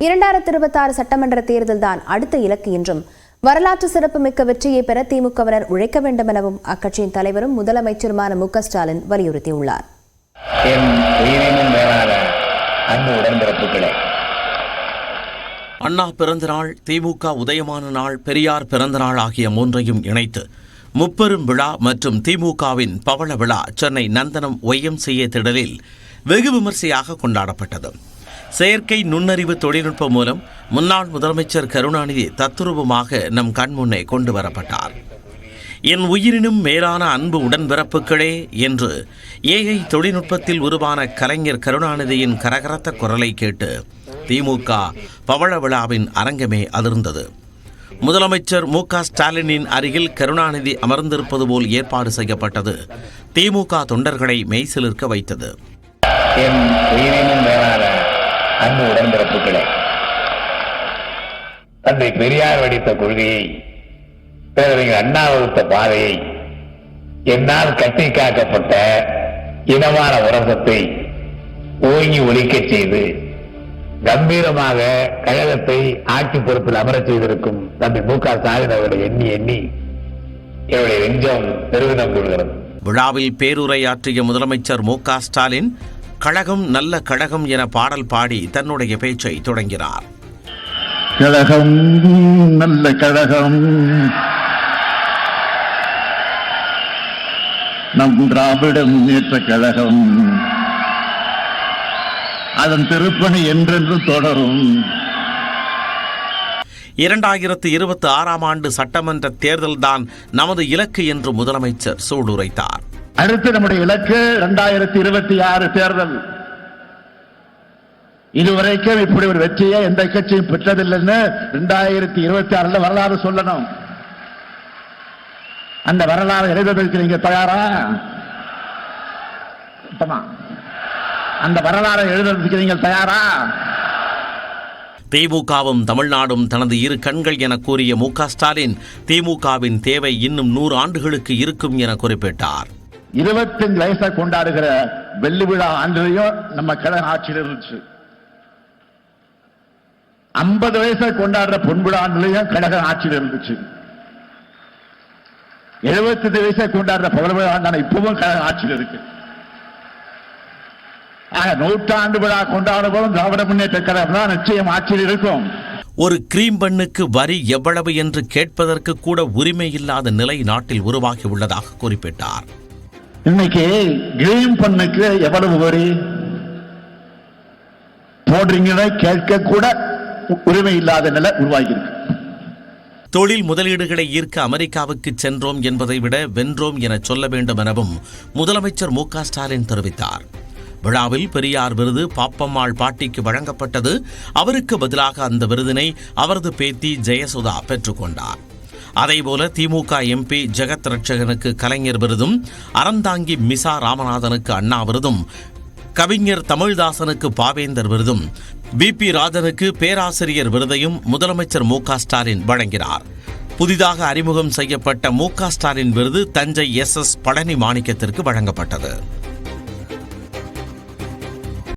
2026 சட்டமன்ற தேர்தல்தான் அடுத்த இலக்கு என்றும் வரலாற்று சிறப்புமிக்க வெற்றியை பெற திமுகவினர் உழைக்க வேண்டும் எனவும் அக்கட்சியின் தலைவரும் முதலமைச்சருமான மு.க. ஸ்டாலின் வலியுறுத்தியுள்ளார். அண்ணா பிறந்தநாள், திமுக உதயமான நாள், பெரியார் பிறந்தநாள் ஆகிய மூன்றையும் இணைத்து முப்பெரும் விழா மற்றும் திமுகவின் பவள விழா சென்னை நந்தனம் YMCA திடலில் வெகு விமர்சையாக கொண்டாடப்பட்டது. செயற்கை நுண்ணறிவு தொழில்நுட்பம் மூலம் முன்னாள் முதலமைச்சர் கருணாநிதி தத்துரூபமாக நம் கண்முன்னே கொண்டு வரப்பட்டார். என் உயிரினும் மேலான அன்பு உடன்பிறப்புகளே என்று AI தொழில்நுட்பத்தில் உருவான கலைஞர் கருணாநிதியின் கரகரத்த குரலை கேட்டு திமுக பவள விழாவின் அரங்கமே அதிர்ந்தது. முதலமைச்சர் மு.க. ஸ்டாலினின் அருகில் கருணாநிதி அமர்ந்திருப்பது போல் ஏற்பாடு செய்யப்பட்டது திமுக தொண்டர்களை மெய்சிலிர்க்க வைத்தது. என் உயிரினும் மேலான அன்பு உடன்பிறப்புகளே, தந்தை பெரியார் வடித்த கொள்கையை, பேரறிஞர் அண்ணா வகுத்த பாதையை, என்னால் கட்டி காக்கப்பட்ட இனமான உரசத்தை ஓங்கி ஒலிக்கச் செய்து கம்பீரமாக கழகத்தை ஆட்சி பொறுப்பில் அமரச் செய்திருக்கும் தம்பி மு.க. ஸ்டாலின் அவர்களை எண்ணி எண்ணி என்னுடைய நெஞ்சம் பெருமிதம் கொள்கிறது. விழாவில் பேருரையாற்றிய முதலமைச்சர் மு.க. ஸ்டாலின் கழகம் நல்ல கழகம் என பாடல் பாடி தன்னுடைய பேச்சை தொடங்கினார். கழகம் நல்ல கழகம், நம் திராவிட முன்னேற்ற கழகம், அதன் திருப்பணி என்றென்று தொடரும். 2026 ஆண்டு சட்டமன்ற தேர்தல்தான் நமது இலக்கு என்று முதலமைச்சர் சூளுரைத்தார். அடுத்து நம்முடைய இலக்கு 2026 தேர்தல். இதுவரைக்கும் இப்படி ஒரு வெற்றியை எந்த கட்சியும் பெற்றதில்லைன்னு 2026 வரலாறு சொல்லணும். அந்த வரலாறு எழுதுவதற்கு நீங்க தயாரா? அந்த வரலாறை எழுதுவதற்கு நீங்கள் தயாரா? திமுகவும் தமிழ்நாடும் தனது இரு கண்கள் என கூறிய மு.க. ஸ்டாலின் திமுகவின் தேவை இன்னும் 100 ஆண்டுகளுக்கு இருக்கும் என குறிப்பிட்டார். 25 வயசை கொண்டாடுகிற வெள்ளி விழா ஆண்டிலையும் நம்ம கழக ஆட்சியில் இருந்துச்சு. 50 வயசை கொண்டாடுற பொன் விழா ஆண்டிலையும் கழக ஆட்சியில் இருந்துச்சு. 75 வயசை கொண்டாடுற பவள விழா ஆண்டான இப்பவும் கழக ஆட்சியில் இருக்கு. 100 விழா கொண்டாடுவோம் திராவிட முன்னேற்ற கழகம் தான் நிச்சயம் ஆட்சியில் இருக்கும். ஒரு கிரீம் பண்ணுக்கு வரி எவ்வளவு என்று கேட்பதற்கு கூட உரிமை இல்லாத நிலை நாட்டில் உருவாகி உள்ளதாக குறிப்பிட்டார். இன்னைக்கு கிரீம் பண்ணுக்கு எவ்வளவு வரி போடுறீங்க கேட்க கூட உரிமை இல்லாத நிலை உருவாகி இருக்கு. தொழில் முதலீடுகளை ஈர்க்க அமெரிக்காவுக்கு சென்றோம் என்பதை விட வென்றோம் என சொல்ல வேண்டும் எனவும் முதலமைச்சர் மு.க. ஸ்டாலின் தெரிவித்தார். விழாவில் பெரியார் விருது பாப்பம்மாள் பாட்டிக்கு வழங்கப்பட்டது. அவருக்கு பதிலாக அந்த விருதினை அவரது பேத்தி ஜெயசுதா பெற்றுக்கொண்டார். அதேபோல திமுக MP ஜெகத் ரட்சகனுக்கு கலைஞர் விருதும், அறந்தாங்கி மிசா ராமநாதனுக்கு அண்ணா விருதும், கவிஞர் தமிழ்தாசனுக்கு பாவேந்தர் விருதும், BP ராஜனுக்கு பேராசிரியர் விருதையும் முதலமைச்சர் மு.க. ஸ்டாலின் வழங்கினார். புதிதாக அறிமுகம் செய்யப்பட்ட மு.க. ஸ்டாலின் விருது தஞ்சை SS பழனி மாணிக்கத்திற்கு வழங்கப்பட்டது.